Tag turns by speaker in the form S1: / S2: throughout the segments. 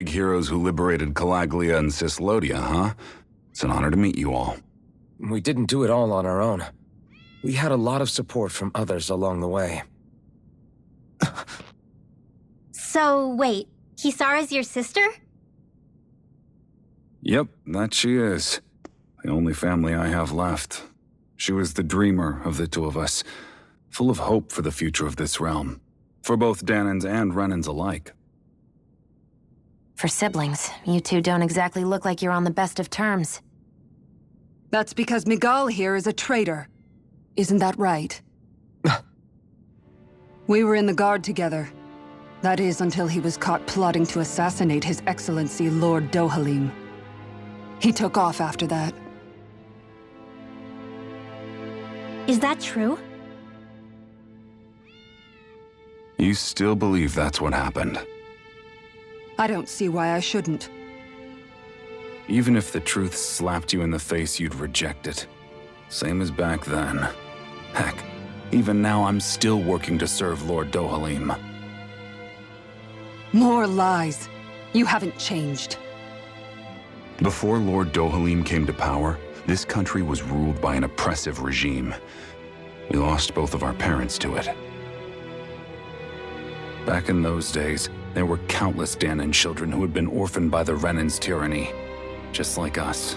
S1: Heroes who liberated Calaglia and Cislodia, huh? It's an honor to meet you all.
S2: We didn't do it all on our own. We had a lot of support from others along the way.
S3: So, wait, Kisara's your sister?
S1: Yep, that she is. The only family I have left. She was the dreamer of the two of us, full of hope for the future of this realm, for both Dahnans and Renans alike.
S4: For siblings, you two don't exactly look like you're on the best of terms.
S5: That's because Miguel here is a traitor. Isn't that right? We were in the Guard together. That is, until he was caught plotting to assassinate His Excellency Lord Dohalim. He took off after that.
S3: Is that true?
S1: You still believe that's what happened?
S5: I don't see why I shouldn't.
S1: Even if the truth slapped you in the face, you'd reject it. Same as back then. Heck, even now I'm still working to serve Lord Dohalim.
S5: More lies. You haven't changed.
S1: Before Lord Dohalim came to power, this country was ruled by an oppressive regime. We lost both of our parents to it. Back in those days, there were countless Dahnan children who had been orphaned by the Renan's tyranny, just like us.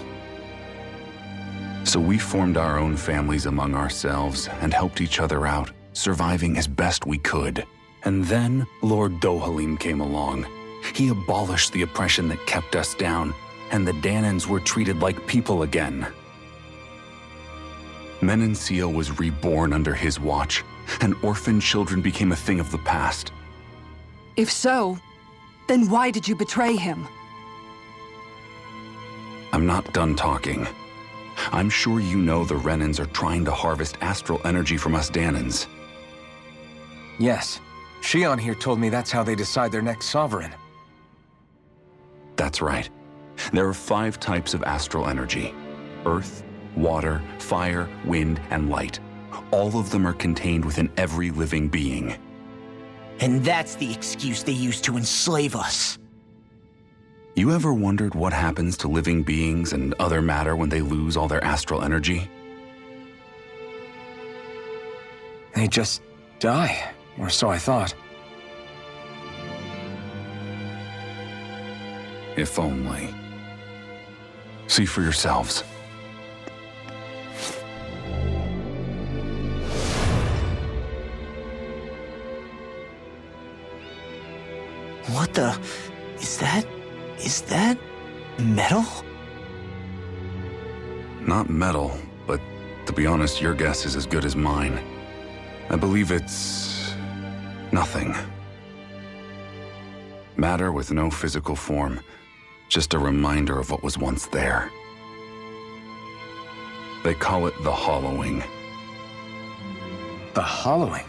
S1: So we formed our own families among ourselves and helped each other out, surviving as best we could. And then Lord Dohalim came along. He abolished the oppression that kept us down, and the Dahnans were treated like people again. Menancia was reborn under his watch, and orphaned children became a thing of the past.
S5: If so, then why did you betray him?
S1: I'm not done talking. I'm sure you know the Renans are trying to harvest astral energy from us Dahnans.
S2: Yes. Shion here told me that's how they decide their next sovereign.
S1: That's right. There are 5 types of astral energy: earth, water, fire, wind, and light. All of them are contained within every living being.
S6: And that's the excuse they use to enslave us.
S1: You ever wondered what happens to living beings and other matter when they lose all their astral energy?
S2: They just die, or so I thought.
S1: If only. See for yourselves.
S6: What the... Is that... metal?
S1: Not metal, but to be honest, your guess is as good as mine. I believe it's... nothing. Matter with no physical form. Just a reminder of what was once there. They call it the hollowing.
S2: The hollowing?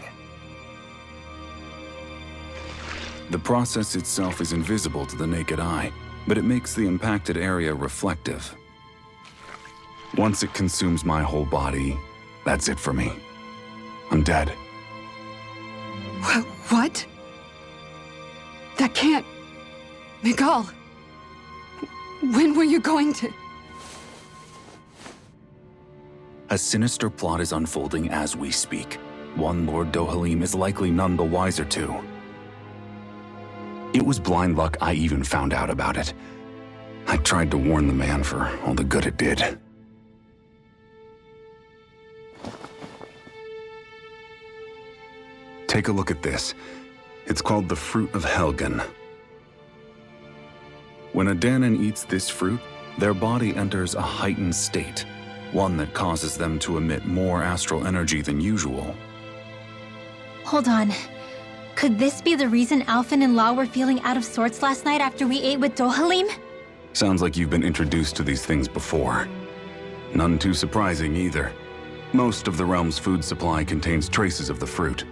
S1: The process itself is invisible to the naked eye, but it makes the impacted area reflective. Once it consumes my whole body, that's it for me. I'm dead.
S5: What? That can't... Miguel... When were you going to...
S1: A sinister plot is unfolding as we speak. One Lord Dohalim is likely none the wiser to. It was blind luck I even found out about it. I tried to warn the man for all the good it did. Take a look at this. It's called the Fruit of Helgen. When a Dahnan eats this fruit, their body enters a heightened state, one that causes them to emit more astral energy than usual.
S3: Hold on. Could this be the reason Alphen and Law were feeling out of sorts last night after we ate with Dohalim?
S1: Sounds like you've been introduced to these things before. None too surprising either. Most of the realm's food supply contains traces of the fruit.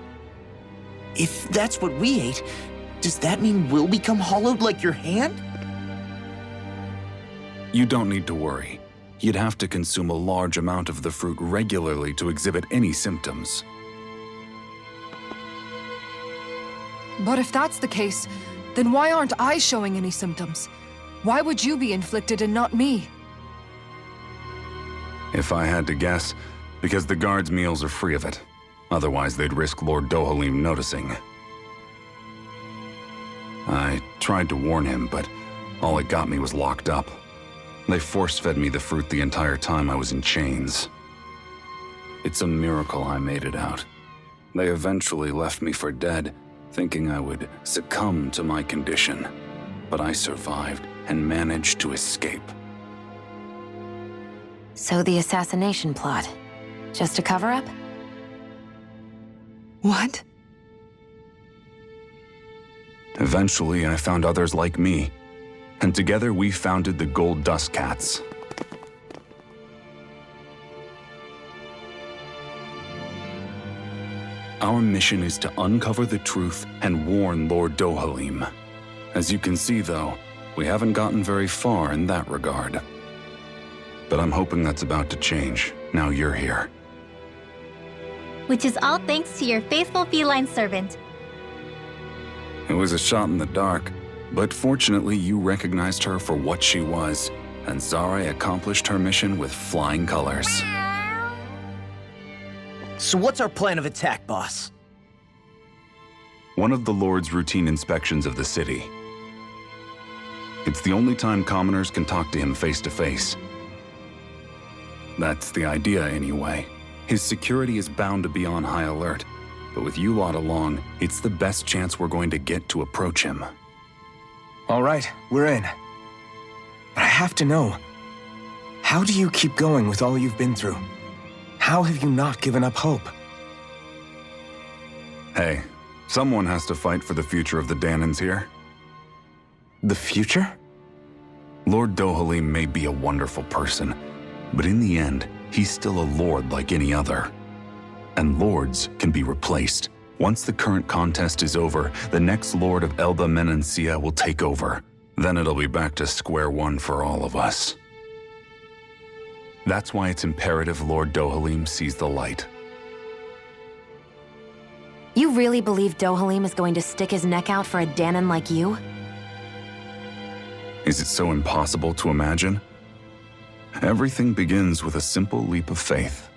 S6: If that's what we ate, does that mean we'll become hollowed like your hand?
S1: You don't need to worry. You'd have to consume a large amount of the fruit regularly to exhibit any symptoms.
S5: But if that's the case, Then why aren't I showing any symptoms? Why would you be inflicted and not me?
S1: If I had to guess, because the guards' meals are free of it. Otherwise, they'd risk Lord Dohalim noticing. I tried to warn him, but all it got me was locked up. They force-fed me the fruit the entire time I was in chains. It's a miracle I made it out. They eventually left me for dead, thinking I would succumb to my condition. But I survived and managed to escape.
S4: So the assassination plot, just a cover-up?
S5: What?
S1: Eventually, I found others like me, and together we founded the Gold Dust Cats. Our mission is to uncover the truth and warn Lord Dohalim. As you can see, though, we haven't gotten very far in that regard. But I'm hoping that's about to change, now you're here.
S3: Which is all thanks to your faithful feline servant.
S1: It was a shot in the dark, but fortunately you recognized her for what she was, and Zare accomplished her mission with flying colors.
S6: So what's our plan of attack, boss?
S1: One of the Lord's routine inspections of the city. It's the only time commoners can talk to him face to face. That's the idea, anyway. His security is bound to be on high alert, but with you lot along, it's the best chance we're going to get to approach him.
S2: All right, we're in. But I have to know, how do you keep going with all you've been through? How have you not given up hope?
S1: Hey, someone has to fight for the future of the Danans here.
S2: The future?
S1: Lord Dohalim may be a wonderful person, but in the end, he's still a lord like any other. And lords can be replaced. Once the current contest is over, the next lord of Elba Menancia will take over. Then it'll be back to square one for all of us. That's why it's imperative Lord Dohalim sees the light.
S4: You really believe Dohalim is going to stick his neck out for a Danan like you?
S1: Is it so impossible to imagine? Everything begins with a simple leap of faith.